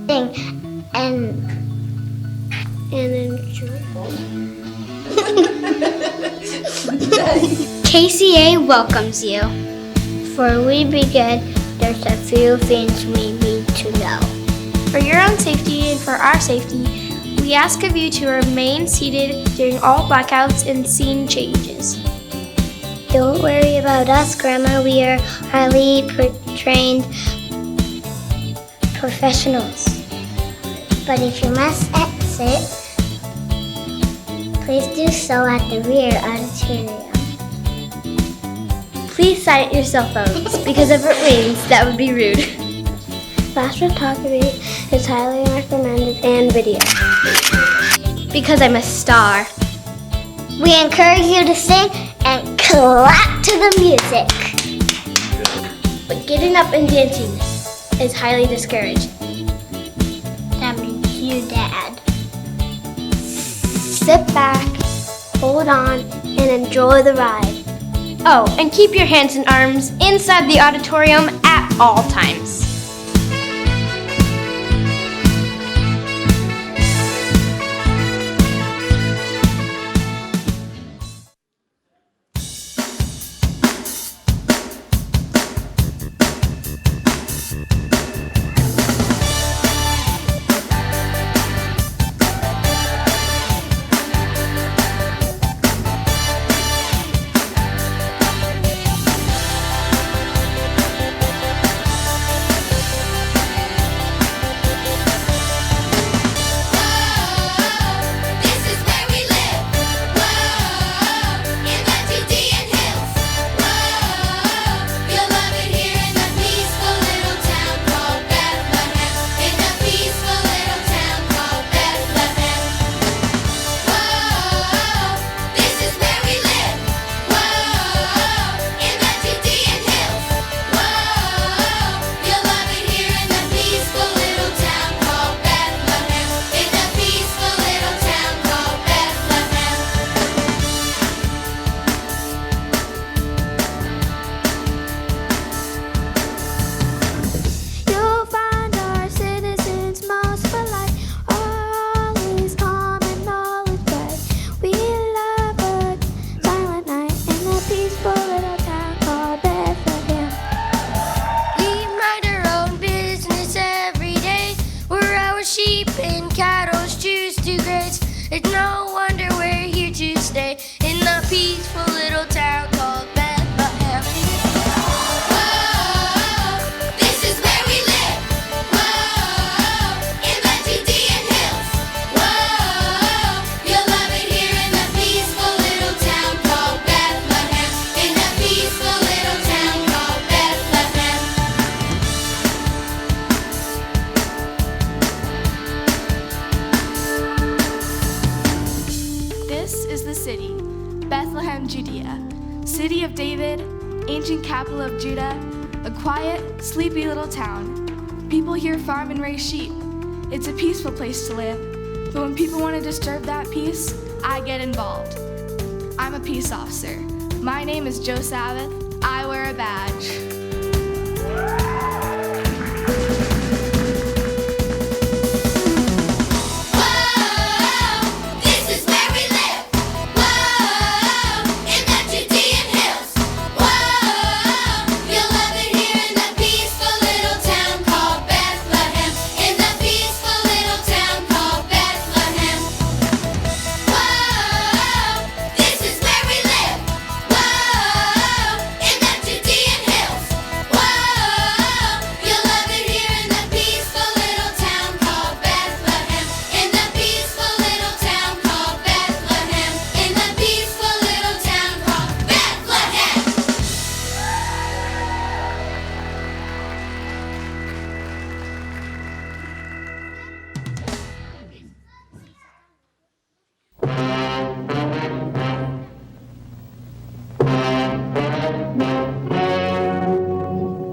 sing and enjoy. KCA welcomes you. For we begin, there's a few things we need to know. For your own safety and for our safety, we ask of you to remain seated during all blackouts and scene changes. Don't worry about us, Grandma. We are highly trained professionals. But if you must exit, please do so at the rear auditorium. Please silence your cell phones, because if it rings, that would be rude. Flash photography is highly recommended and video. Because I'm a star. We encourage you to sing and clap to the music. But getting up and dancing is highly discouraged. That means you, Dad. Sit back, hold on, and enjoy the ride. Oh, and keep your hands and arms inside the auditorium at all times. Bethlehem, Judea, city of David, ancient capital of Judah, a quiet, sleepy little town. People here farm and raise sheep. It's a peaceful place to live, but when people want to disturb that peace, I get involved. I'm a peace officer. My name is Joe Sabbath. I wear a badge.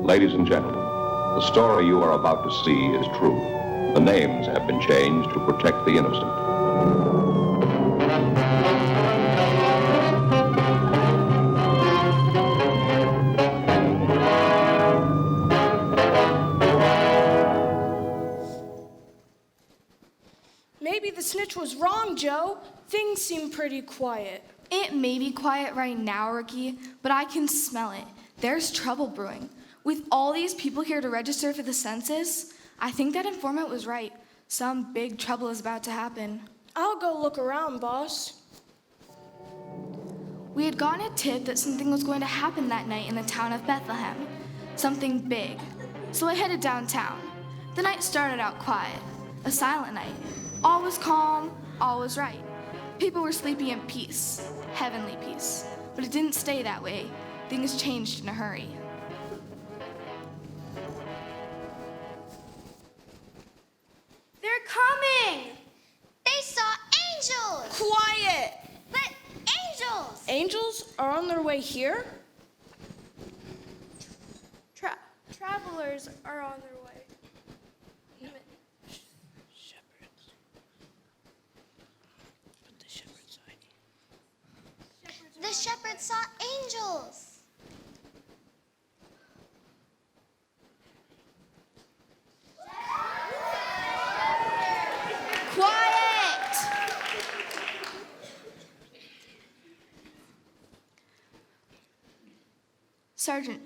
Ladies and gentlemen, the story you are about to see is true. The names have been changed to protect the innocent. Maybe the snitch was wrong, Joe. Things seem pretty quiet. It may be quiet right now, Rookie, but I can smell it. There's trouble brewing. With all these people here to register for the census, I think that informant was right. Some big trouble is about to happen. I'll go look around, boss. We had gotten a tip that something was going to happen that night in the town of Bethlehem. Something big. So I headed downtown. The night started out quiet. A silent night. All was calm, all was right. People were sleeping in peace, heavenly peace. But it didn't stay that way. Things changed in a hurry. They're coming! They saw angels! Quiet! But angels! Angels are on their way here? Travelers are on their way. Shepherds. Put the shepherd sign. The shepherds saw angels! Quiet!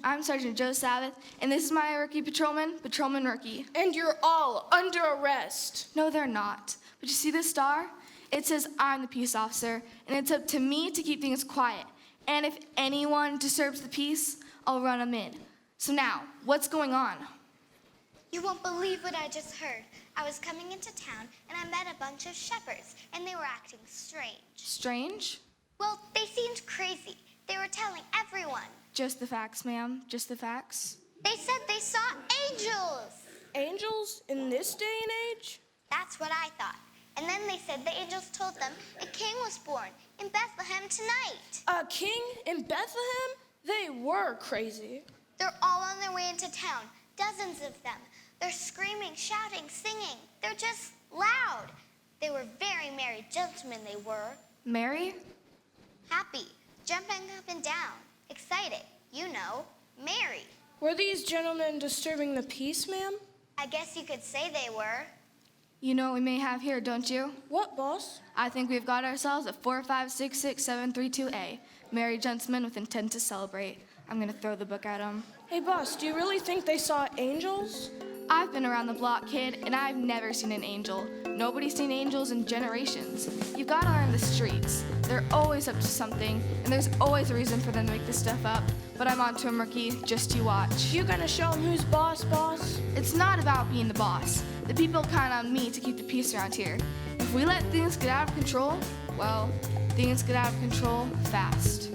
I'm Sergeant Joe Sabbath, and this is my rookie patrolman, Patrolman Rookie. And you're all under arrest. No, they're not. But you see this star? It says I'm the peace officer, and it's up to me to keep things quiet. And if anyone disturbs the peace, I'll run them in. So now, what's going on? You won't believe what I just heard. I was coming into town and I met a bunch of shepherds and they were acting strange. Strange? Well, they seemed crazy. They were telling everyone. Just the facts, ma'am. Just the facts. They said they saw angels. Angels in this day and age? That's what I thought. And then they said the angels told them a king was born in Bethlehem tonight. A king in Bethlehem? They were crazy. They're all on their way into town, dozens of them. They're screaming, shouting, singing. They're just loud. They were very merry gentlemen, they were. Mary? Happy, jumping up and down, excited, you know, merry. Were these gentlemen disturbing the peace, ma'am? I guess you could say they were. You know what we may have here, don't you? What, boss? I think we've got ourselves a 4566732A. Merry gentlemen with intent to celebrate. I'm gonna throw the book at them. Hey, boss, do you really think they saw angels? I've been around the block, kid, and I've never seen an angel. Nobody's seen angels in generations. You've got to learn the streets. They're always up to something, and there's always a reason for them to make this stuff up. But I'm on to 'em, Rookie. Just you watch. You gonna show them who's boss, boss? It's not about being the boss. The people count on me to keep the peace around here. If we let things get out of control, well, things get out of control fast.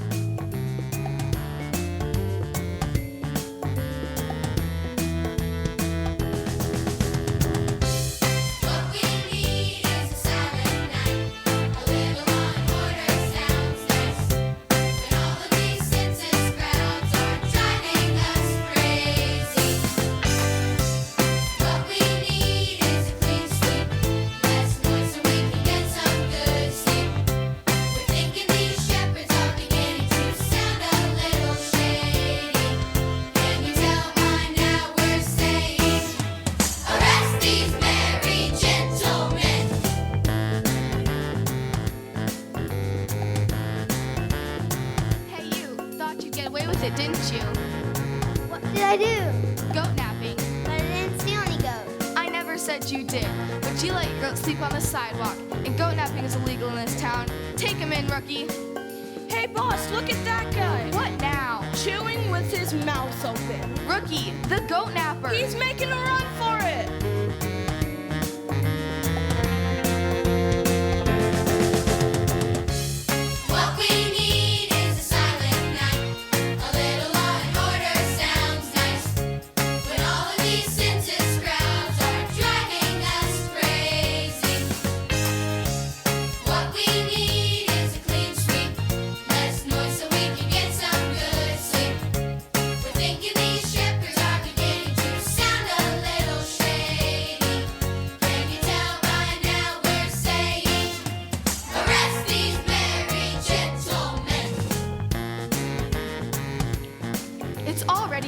Didn't you? What did I do? Goat napping. But I didn't see any goats. I never said you did, but you let your goat sleep on the sidewalk, and goat napping is illegal in this town. Take him in, Rookie. Hey, boss, look at that guy. What now? Chewing with his mouth open. Rookie, the goat napper. He's making a run for it.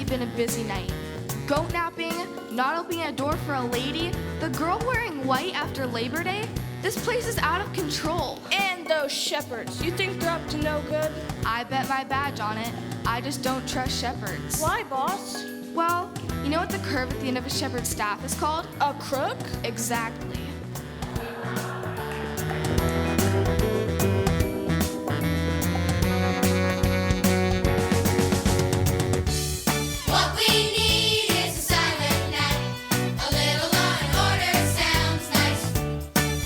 Been a busy night. Goat napping, Not opening a door for a lady? The girl wearing white after Labor Day? This place is out of control. And those shepherds, you think they're up to no good? I bet my badge on it. I just don't trust shepherds. Why, boss? Well, you know what the curve at the end of a shepherd's staff is called? A crook? Exactly. What we need is a silent night. A little law and order sounds nice.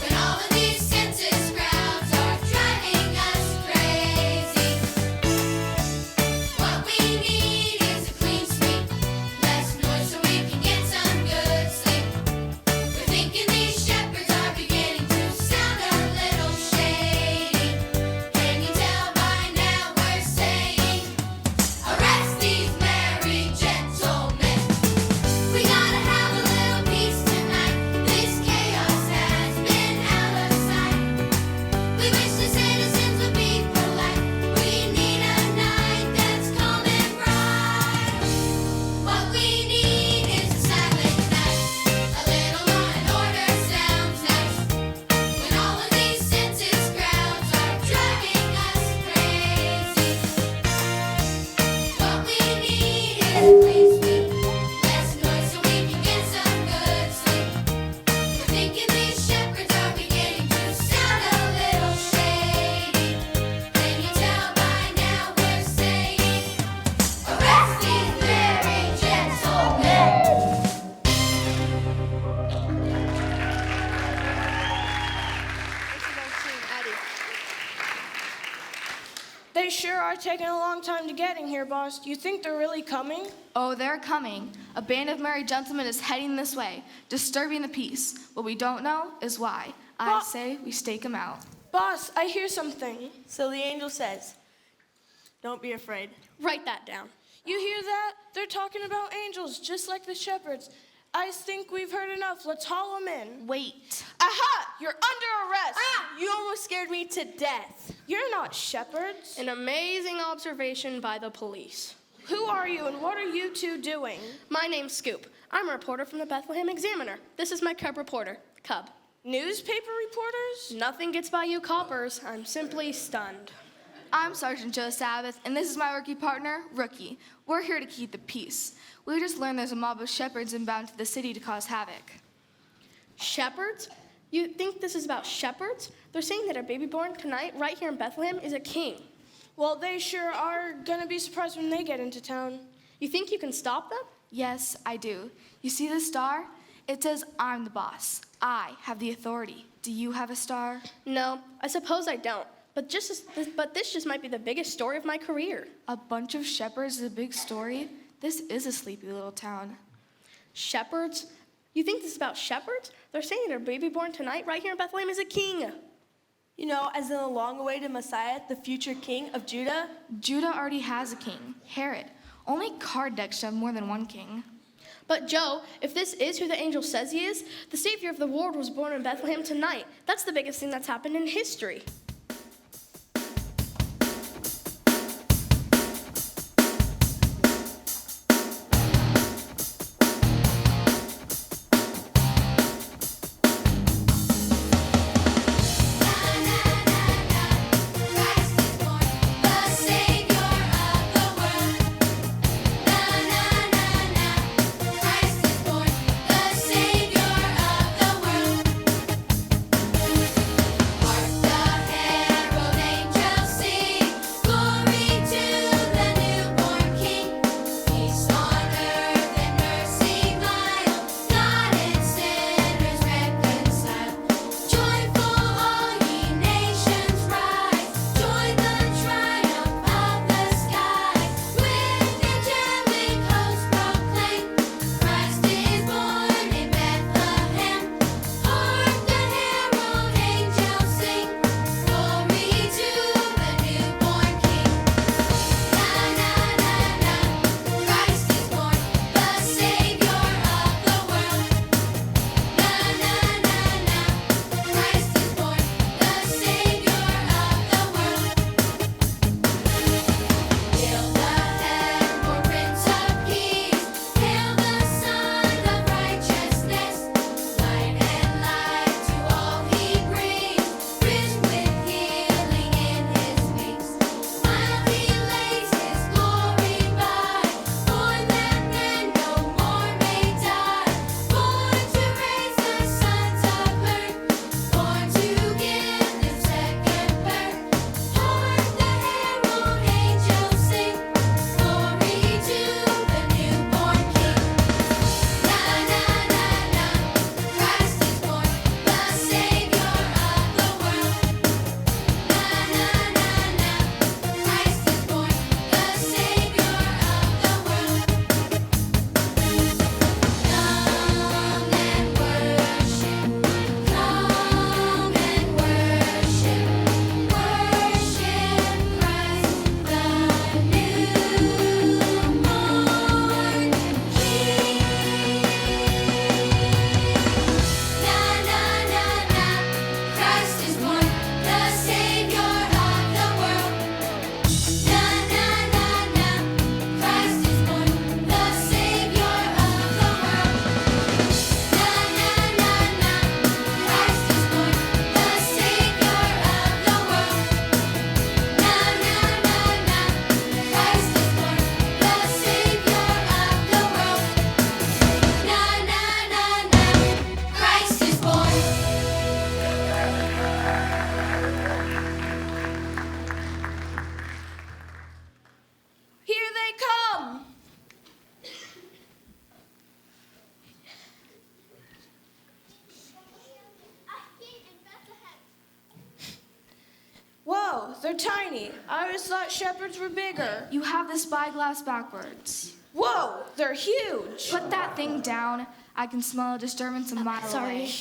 When all of these census crowds are driving us crazy. What we need is a clean sweep. Less noise so we can get some good sleep. We're thinking these shepherds are beginning to sound a little shady. Can you tell by now we're saying, arrest these merry gentlemen. We gotta have a little peace tonight. This chaos has been out of sight. We wish the citizens would be polite. We need a night that's calm and bright. What we need is a silent night. A little law and order sounds nice. When all of these census crowds are driving us crazy. What we need is a clean sweep. Less noise so we can get some good sleep. We're thinking these shepherds are beginning to sound a little shady. Can you tell by now we're saying, arrest these merry gentlemen. They sure are taking a long time to getting here, boss. You think they're really coming? Oh, they're coming. A band of merry gentlemen is heading this way, disturbing the peace. What we don't know is why. I But- say we stake them out. Boss, I hear something. So the angel says, don't be afraid. Write that down. You hear that? They're talking about angels, just like the shepherds. I think we've heard enough. Let's haul them in. Wait. Aha! You're under arrest. You almost scared me to death. You're not shepherds. An amazing observation by the police. Who are you and what are you two doing? My name's Scoop. I'm a reporter from the Bethlehem Examiner. This is my cub reporter, Cub. Newspaper reporters? Nothing gets by you coppers. I'm simply stunned. I'm Sergeant Joe Sabbath, and this is my rookie partner, Rookie. We're here to keep the peace. We just learned there's a mob of shepherds inbound to the city to cause havoc. Shepherds? You think this is about shepherds? They're saying that a baby born tonight, right here in Bethlehem, is a king. Well, they sure are gonna be surprised when they get into town. You think you can stop them? Yes, I do. You see this star? It says I'm the boss. I have the authority. Do you have a star? No, I suppose I don't. But this just might be the biggest story of my career. A bunch of shepherds is a big story? This is a sleepy little town. Shepherds? You think this is about shepherds? They're saying their baby born tonight right here in Bethlehem is a king. You know, as in the long-awaited Messiah, the future king of Judah. Judah already has a king, Herod. Only card decks should have more than one king. But Joe, if this is who the angel says he is, the Savior of the world was born in Bethlehem tonight. That's the biggest thing that's happened in history. Christ is born, the Savior of the world. Christ is born, the Savior of the world. Hark the they're tiny. I always thought shepherds were bigger. You have the spyglass backwards. Whoa, they're huge. Put that thing down. I can smell a disturbance a mile away.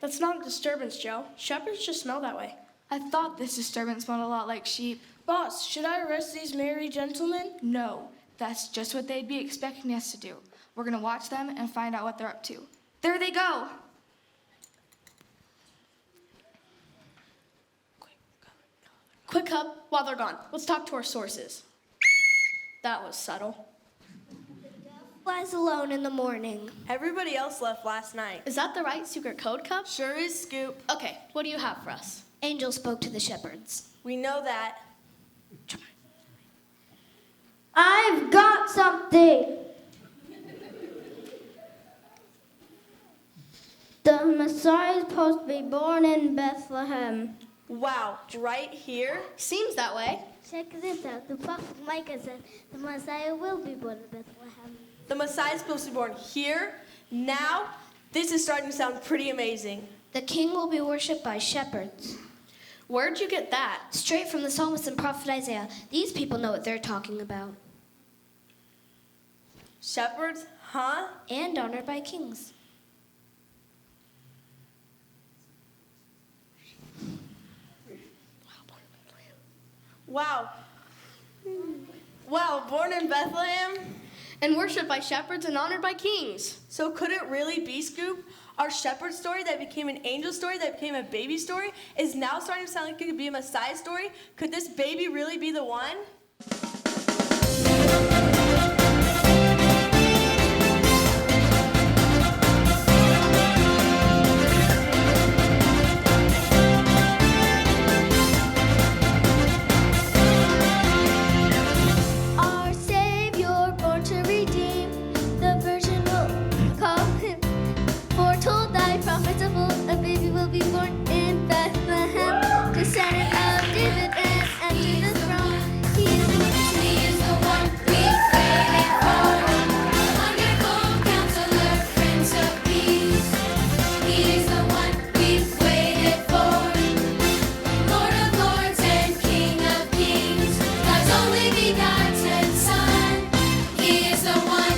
That's not a disturbance, Joe. Shepherds just smell that way. I thought this disturbance smelled a lot like sheep. Boss, should I arrest these merry gentlemen? No, that's just what they'd be expecting us to do. We're gonna watch them and find out what they're up to. There they go! Quick hub, while they're gone, let's talk to our sources. That was subtle. Flies alone in the morning. Everybody else left last night. Is that the right secret code, Cup? Sure is, Scoop. Okay, what do you have for us? Angel spoke to the shepherds. We know that. I've got something. The Messiah is supposed to be born in Bethlehem. Wow, right here? Seems that way. Check this out. The prophet Micah said the Messiah will be born in Bethlehem. The Messiah is supposed to be born here, now. This is starting to sound pretty amazing. The king will be worshipped by shepherds. Where'd you get that? Straight from the psalmist and prophet Isaiah. These people know what they're talking about. Shepherds, huh? And honored by kings. Wow. Wow, born in Bethlehem? And worshipped by shepherds and honored by kings. So could it really be, Scoop? Our shepherd story that became an angel story that became a baby story is now starting to sound like it could be a Messiah story? Could this baby really be the one? Our Savior born to redeem, the virgin will call him. Foretold thy prophets of old, a baby will be born in Bethlehem. Descendant of David and enter the throne. He is the one we've waited for. Wonderful Counselor, Prince of Peace. He is the one we've waited for. Lord of Lords and King of Kings. God's only begotten Son. He is the one.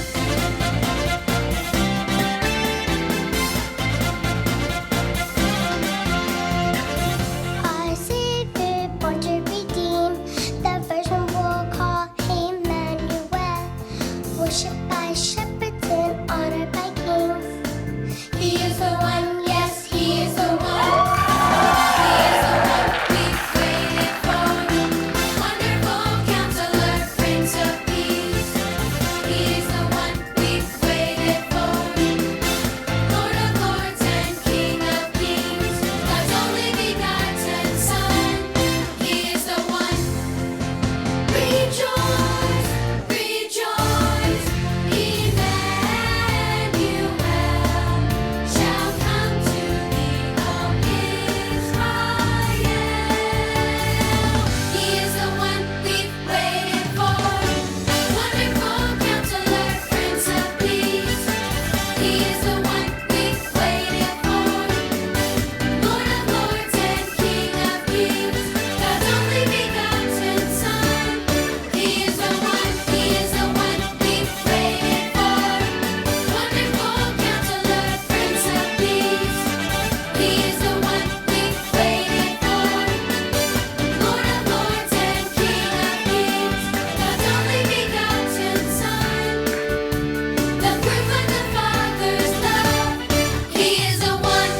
Our Savior born to redeem, the virgin will call Emmanuel. Worshipped by shepherds and honored by kings. He is the one, yes, he is the one. He is the one we've waited for. Wonderful Counselor, Prince of Peace. He is the one we've waited for. Lord of Lords and King of Kings. God's only begotten Son. He is the one. Rejoice, rejoice, Emmanuel shall come to thee, O Israel. He is the one we've waited for. Wonderful Counselor, Prince of Peace. He is the one we've waited for. Lord of Lords and King of Kings. God's only begotten Son. He is the one, he is the one we've waited for. Wonderful Counselor, Prince of Peace. He is the one we've waited for. Lord of Lords and King of Kings. God's only begotten Son. The proof of the Father's love. He is the one.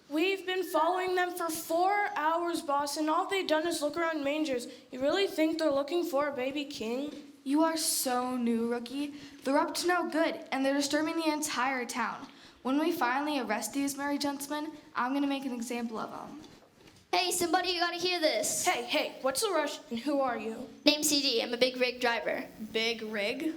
We've been following them for 4 hours, boss, and all they've done is look around mangers. You really think they're looking for a baby king? You are so new, rookie. They're up to no good, and they're disturbing the entire town. When we finally arrest these merry gentlemen, I'm gonna make an example of them. Hey, somebody, you gotta hear this. Hey, what's the rush and who are you? Name CD, I'm a big rig driver. Big rig?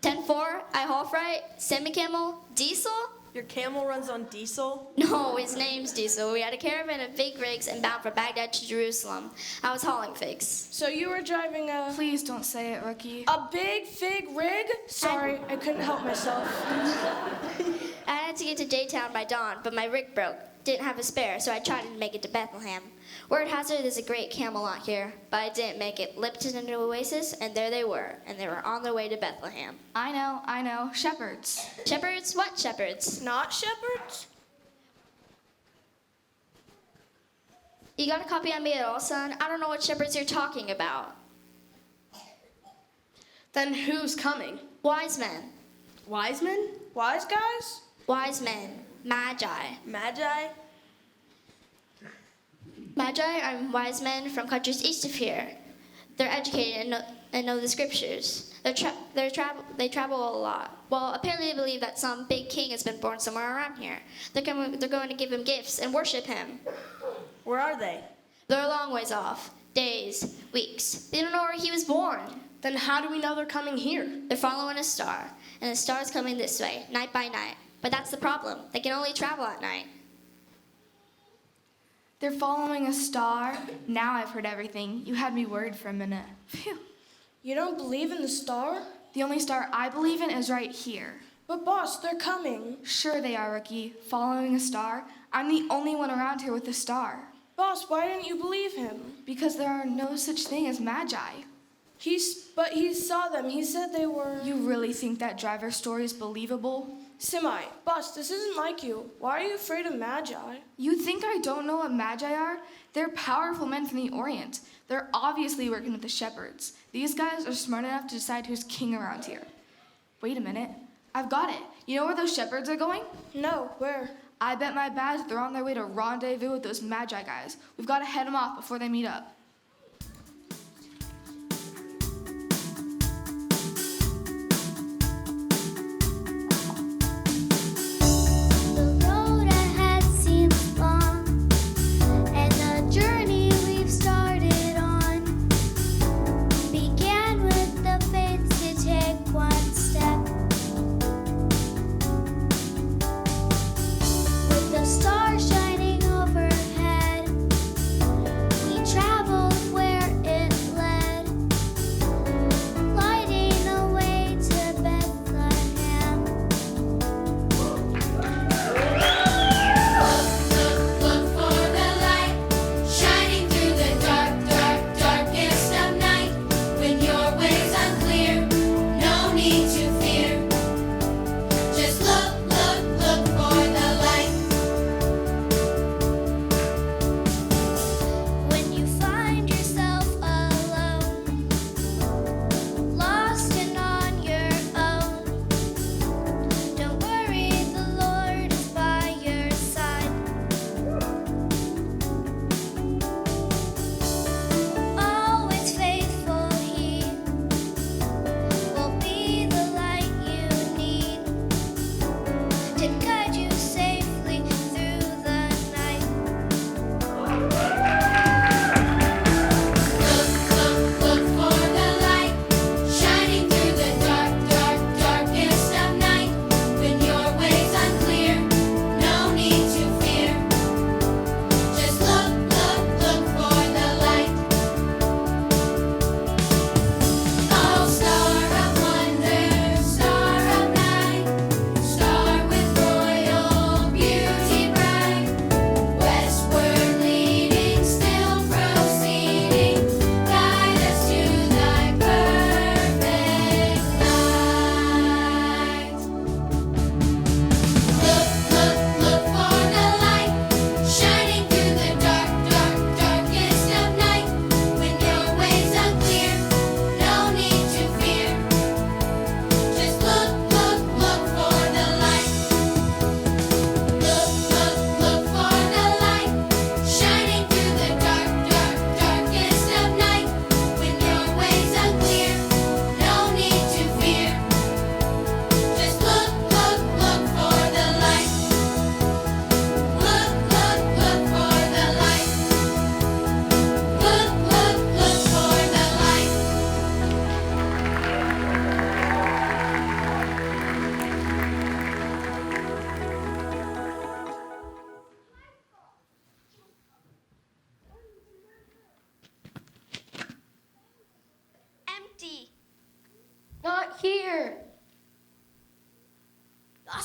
10-4, I haul freight, semi-camel, diesel. Your camel runs on diesel? No, his name's Diesel. We had a caravan of fig rigs and bound from Baghdad to Jerusalem. I was hauling figs. So you were driving Please don't say it, Rookie. a big fig rig? Sorry, I couldn't help myself. I had to get to Daytown by dawn, but my rig broke. Didn't have a spare, so I tried to make it to Bethlehem. Word has it there's a great Camelot here, but I didn't make it. Lipped into an oasis, and there they were on their way to Bethlehem. I know. Shepherds. Shepherds? What shepherds? Not shepherds? You got a copy on me at all, son? I don't know what shepherds you're talking about. Then who's coming? Wise men. Wise men? Wise guys? Wise men. Magi. Magi? Magi are wise men from countries east of here. They're educated and know the scriptures. They travel a lot. Well, apparently they believe that some big king has been born somewhere around here. They're going to give him gifts and worship him. Where are they? They're a long ways off. Days, weeks. They don't know where he was born. Then how do we know they're coming here? They're following a star, and the star's coming this way, night by night. But that's the problem. They can only travel at night. They're following a star. Now I've heard everything. You had me worried for a minute. Phew. You don't believe in the star? The only star I believe in is right here. But boss, they're coming. Sure they are, Rookie. Following a star. I'm the only one around here with a star. Boss, why didn't you believe him? Because there are no such thing as Magi. But he saw them. He said they were... You really think that driver story is believable? Semi. Boss, this isn't like you. Why are you afraid of Magi? You think I don't know what Magi are? They're powerful men from the Orient. They're obviously working with the shepherds. These guys are smart enough to decide who's king around here. Wait a minute. I've got it. You know where those shepherds are going? No, where? I bet my badge they're on their way to rendezvous with those Magi guys. We've got to head them off before they meet up. The road ahead seems long, and the journey we've started on began with the faith to take one step. With the stars shining overhead, we travel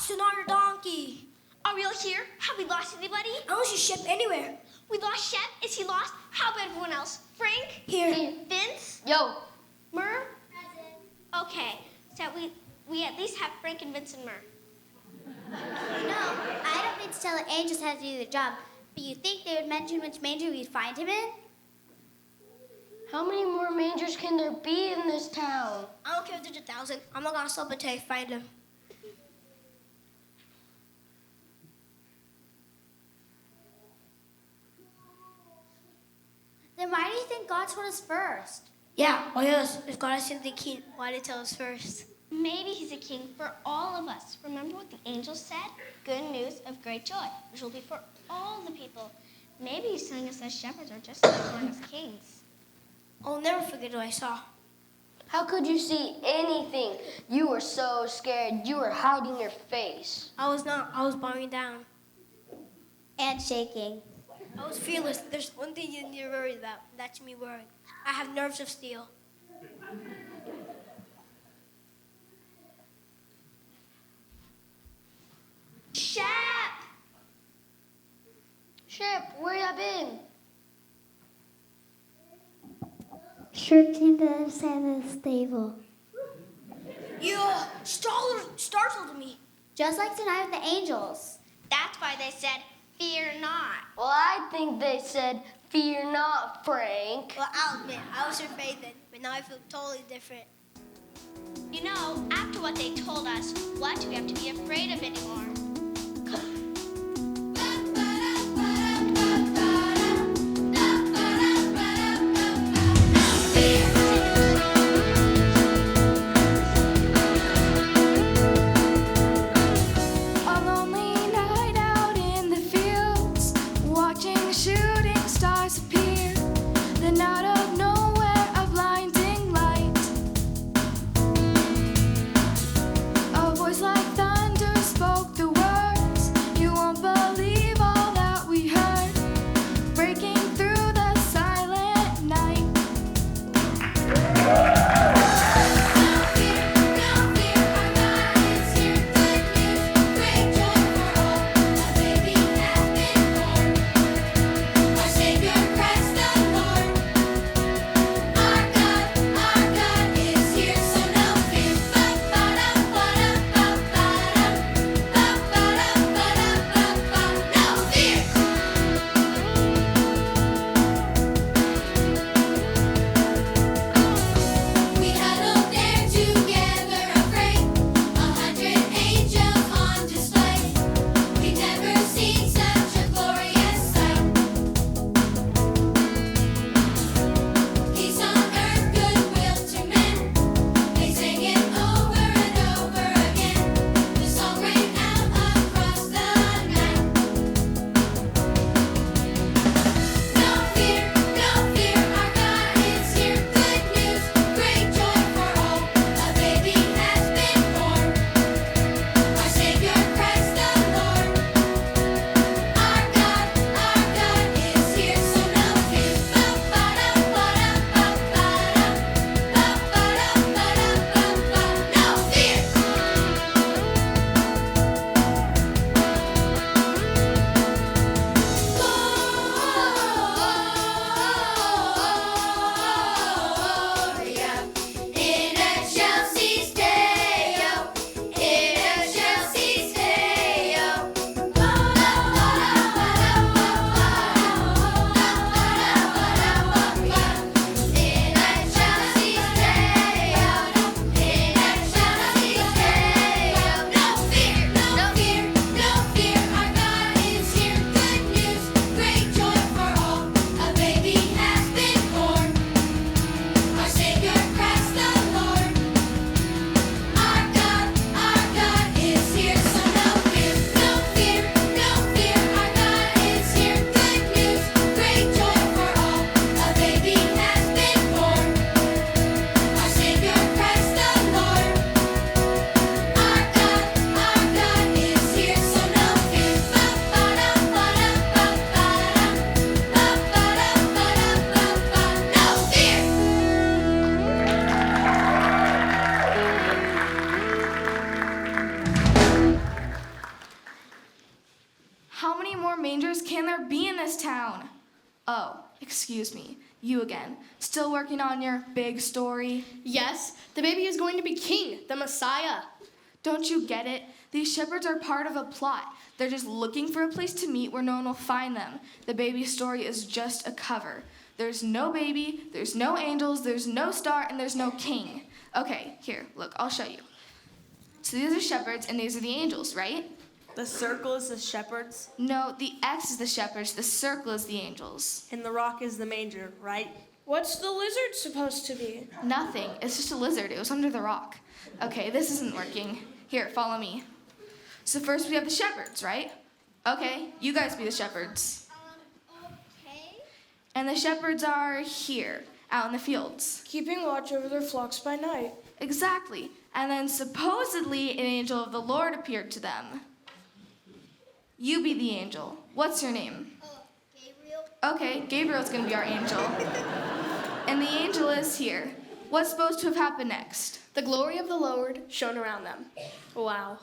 lost in our donkey. Are we all here? Have we lost anybody? I don't see Shep anywhere. We lost Shep. Is he lost? How about everyone else? Frank? Here. Vince? Yo. Myrrh? Okay, so we at least have Frank and Vince and Myrrh. No, I don't mean to tell the angels how to do their job, but you think they would mention which manger we'd find him in? How many more mangers can there be in this town? I don't care if there's 1,000. I'm not gonna stop until I find him. Then why do you think God told us first? Yeah, why us? If God is the king, why did he tell us first? Maybe he's a king for all of us. Remember what the angel said? Good news of great joy, which will be for all the people. Maybe he's telling us as shepherds are just as important as kings. I'll never forget what I saw. How could you see anything? You were so scared. You were hiding your face. I was not. I was bowing down. And shaking. I was fearless. There's one thing you need to worry about. That's me worrying. I have nerves of steel. Shep! Shep, where you been? Sure came to the other side of the stable. You startled me. Just like tonight with the angels. That's why they said, fear not. Well, I think they said, fear not, Frank. Well, I'll admit, I was afraid then, but now I feel totally different. You know, after what they told us, what do we have to be afraid of anymore? A lonely night out in the fields, watching shooting stars appear. Then out of nowhere, a blinding light. A voice like thunder spoke the more mangers can there be in this town? Oh, excuse me. You again. Still working on your big story? Yes, the baby is going to be king, the Messiah. Don't you get it? These shepherds are part of a plot. They're just looking for a place to meet where no one will find them. The baby story is just a cover. There's no baby, there's no angels, there's no star, and there's no king. Okay, here, look, I'll show you. So these are shepherds and these are the angels, right? The circle is the shepherds, No, the X is the shepherds, the circle is the angels. and the rock is the manger, right? What's the lizard supposed to be? Nothing, it's just a lizard, it was under the rock. Okay, this isn't working. Here, follow me. So first we have the shepherds, right? Okay, you guys be the shepherds. Okay. And the shepherds are here, out in the fields. Keeping watch over their flocks by night. Exactly. And then supposedly an angel of the Lord appeared to them. You be the angel. What's your name? Gabriel. Okay, Gabriel's gonna be our angel. And the angel is here. What's supposed to have happened next? The glory of the Lord shone around them. Wow.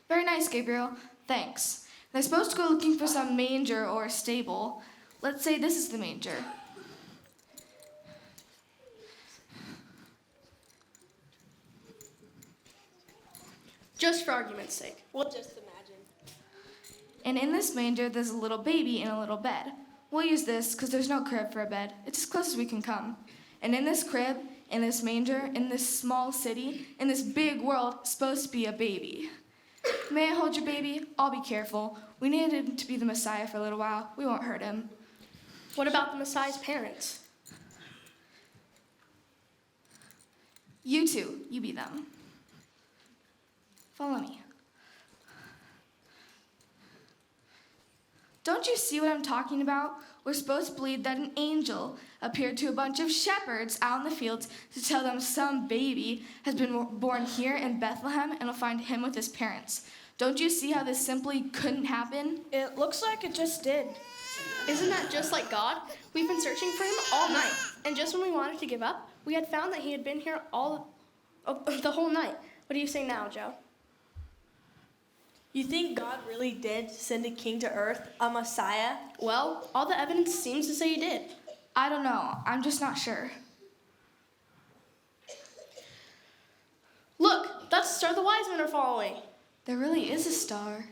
Very nice, Gabriel. Thanks. They're supposed to go looking for some manger or a stable. Let's say this is the manger. Just for argument's sake, we'll just imagine. And in this manger, there's a little baby in a little bed. We'll use this because there's no crib for a bed. It's as close as we can come. And in this crib, in this manger, in this small city, in this big world, supposed to be a baby. May I hold your baby? I'll be careful. We needed him to be the Messiah for a little while. We won't hurt him. What about the Messiah's parents? You two, you be them. Follow me. Don't you see what I'm talking about? We're supposed to believe that an angel appeared to a bunch of shepherds out in the fields to tell them some baby has been born here in Bethlehem and will find him with his parents. Don't you see how this simply couldn't happen? It looks like it just did. Isn't that just like God? We've been searching for him all night, and just when we wanted to give up, we had found that he had been here the whole night. What do you say now, Joe? You think God really did send a king to earth, a Messiah? Well, all the evidence seems to say he did. I don't know. I'm just not sure. Look, that's the star the wise men are following. There really is a star.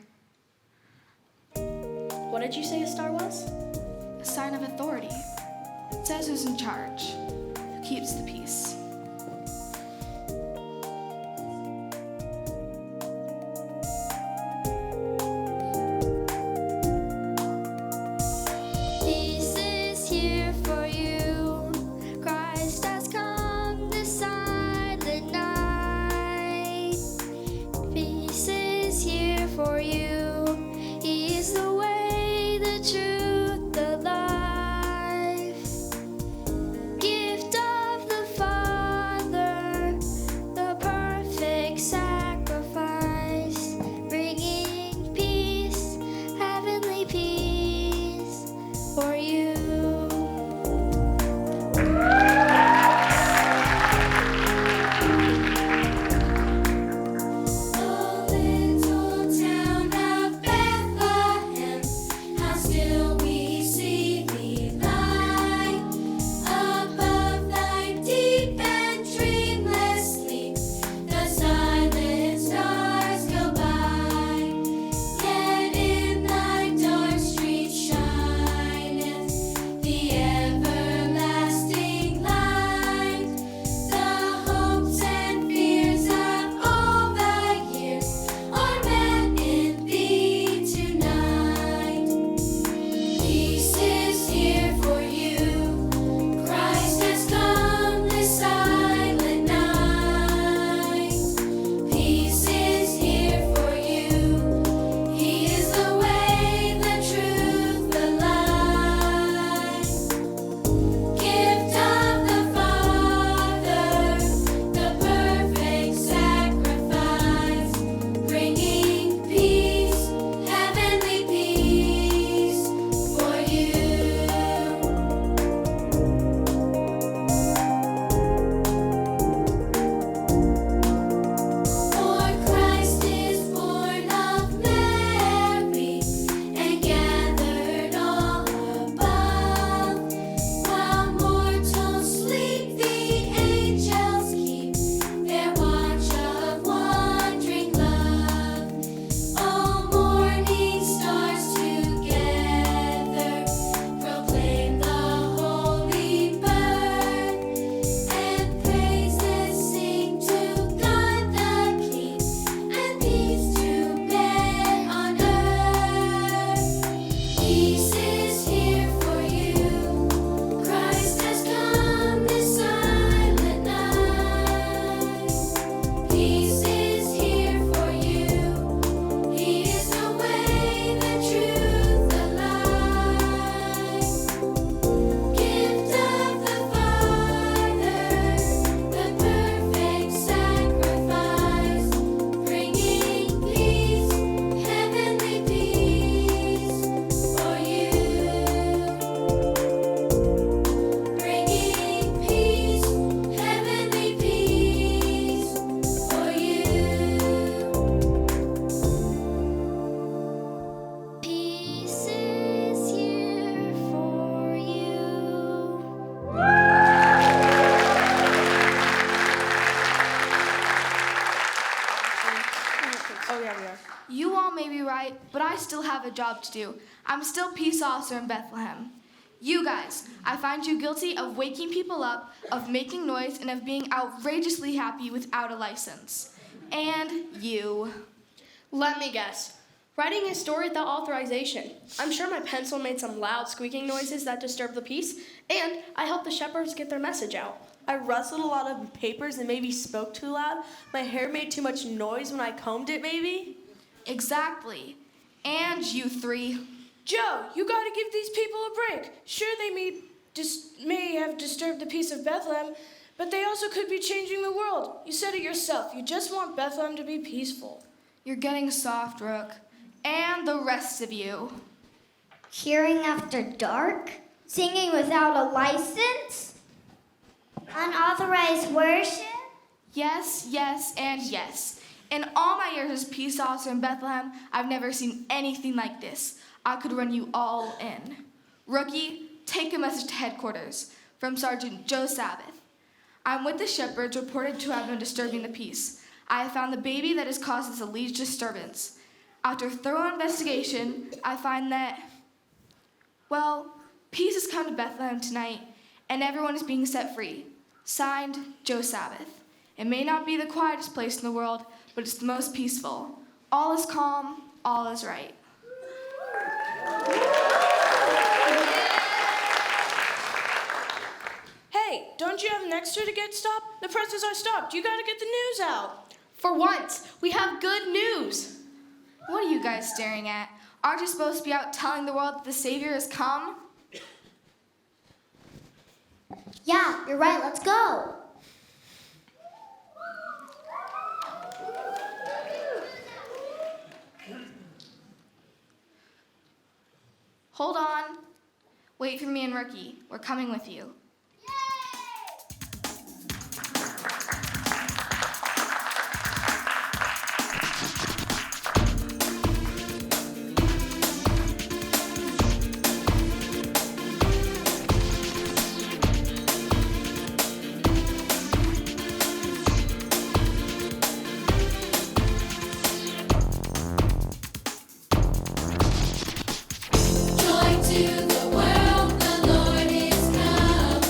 What did you say a star was? A sign of authority. It says who's in charge, who keeps the peace. Peace is here for you. Christ has come to silent night. Peace is here for you. He is the way, the truth, the life. Gift of the Father. I still have a job to do. I'm still peace officer in Bethlehem. You guys, I find you guilty of waking people up, of making noise, and of being outrageously happy without a license. And you. Let me guess. Writing a story without authorization. I'm sure my pencil made some loud squeaking noises that disturbed the peace, and I helped the shepherds get their message out. I rustled a lot of papers and maybe spoke too loud. My hair made too much noise when I combed it, maybe. Exactly. And you three. Joe, you gotta give these people a break. Sure, they may have disturbed the peace of Bethlehem, but they also could be changing the world. You said it yourself. You just want Bethlehem to be peaceful. You're getting soft, Rook. And the rest of you. Hearing after dark? Singing without a license? Unauthorized worship? Yes, yes, and yes. In all my years as peace officer in Bethlehem, I've never seen anything like this. I could run you all in. Rookie, take a message to headquarters from Sergeant Joe Sabbath. I'm with the shepherds reported to have been disturbing the peace. I have found the baby that has caused this alleged disturbance. After thorough investigation, I find that, well, peace has come to Bethlehem tonight, and everyone is being set free. Signed, Joe Sabbath. It may not be the quietest place in the world, but it's the most peaceful. All is calm, all is right. Hey, don't you have an extra to get stopped? The presses are stopped. You gotta get the news out. For once, we have good news. What are you guys staring at? Aren't you supposed to be out telling the world that the Savior has come? Yeah, you're right. Let's go. Hold on. Wait for me and Rookie. We're coming with you. Joy to the world, the Lord is come.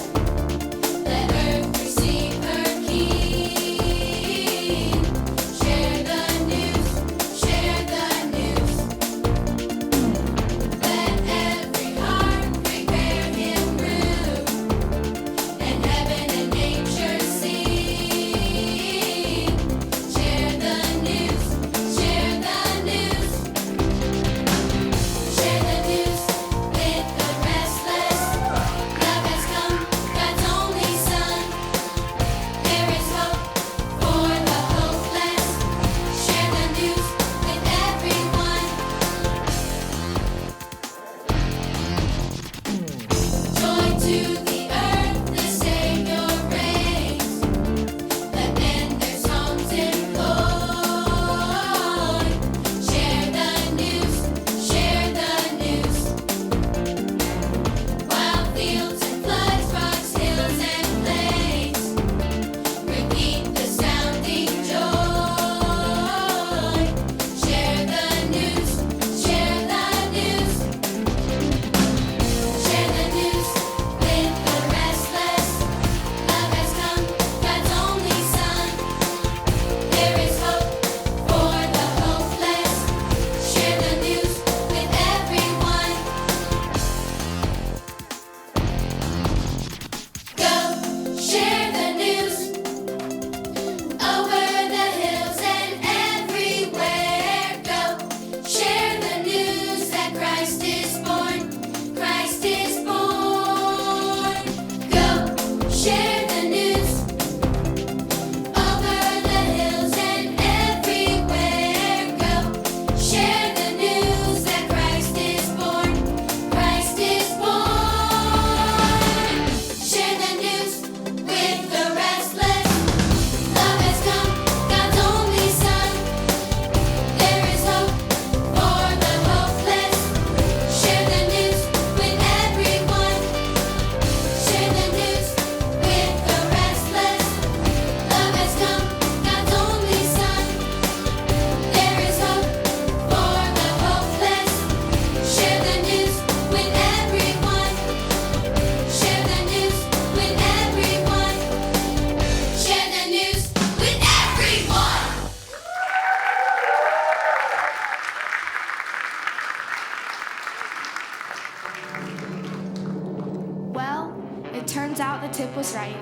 it turns out the tip was right.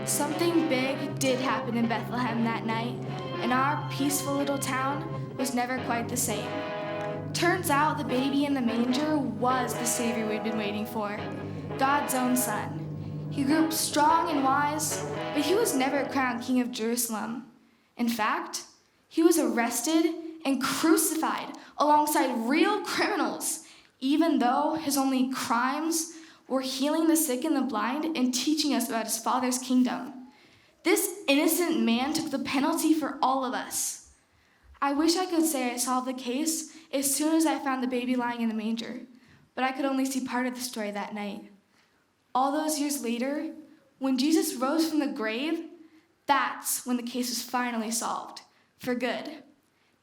Something big did happen in Bethlehem that night, and our peaceful little town was never quite the same. Turns out the baby in the manger was the Savior we'd been waiting for, God's own Son. He grew up strong and wise, but he was never crowned King of Jerusalem. In fact, he was arrested and crucified alongside real criminals, even though his only crimes were healing the sick and the blind and teaching us about his Father's kingdom. This innocent man took the penalty for all of us. I wish I could say I solved the case as soon as I found the baby lying in the manger, but I could only see part of the story that night. All those years later, when Jesus rose from the grave, that's when the case was finally solved, for good.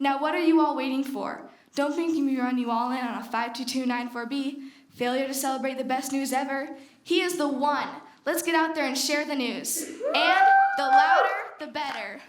Now what are you all waiting for? Don't make me run you all in on a 52294B. Failure to celebrate the best news ever. He is the one. Let's get out there and share the news. And the louder, the better.